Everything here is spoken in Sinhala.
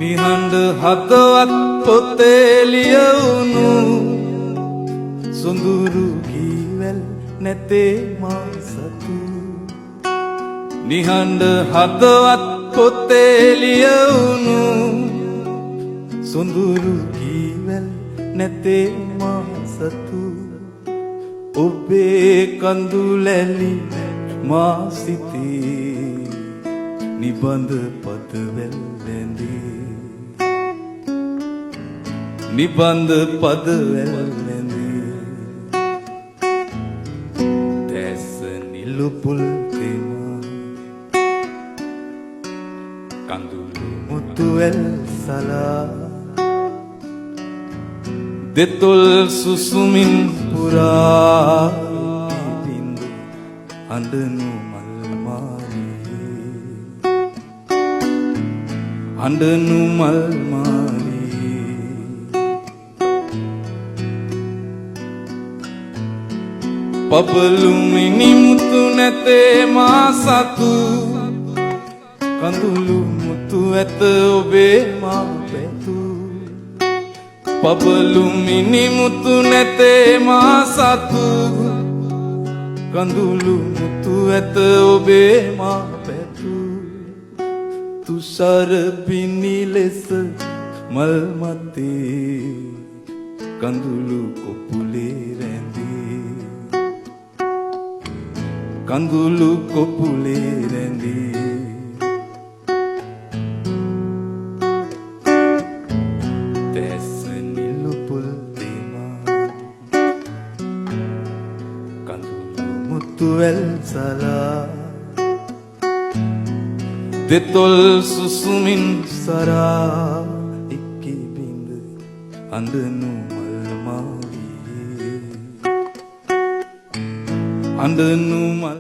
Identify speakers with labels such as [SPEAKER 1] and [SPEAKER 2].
[SPEAKER 1] නිහඬ හදවත් පොතේ ලියවුණු සොඳුරු කීවැල් නැතේ මා සතු. නිහඬ හදවත් පොතේ ලියවුණු සොඳුරු කීවැල් නැතේ මා සතු. ඔබේ කඳුලැලි මා සිතේ නිබඳ පදවැල් ඇඳේ. නිබඳ පදවැල් ඇඳේ. දැස නිලුපුල් තෙමා කඳුළු මුතුවැල් සලා දෙතොල් සුසුමින් පුරා බින්දු අඬනු මල් මාලියේ. අඬනු මල් මාලියේ. පබළු මිනිමුතු නැතේ මා සතු. කඳුළු මුතු ඇත ඔබේ මා පැතු. පබළු මිනිමුතු නැතේ මා සතු. කඳුළු මුතු ඇත ඔබේ මා පැතු. තුෂාර පිණි ලෙස මල් මතේ කඳුළු කොපුලේ රැඳේ. කඳුළු කොපුලේ රැඳේ. දැස නිලුපුල් තෙමා කඳුළු මුතුවැල් සලා දෙතොල් සුසුමින් සරා එක්කී බිඳ අඬනු මල් මාලියේ. අඬනු මල්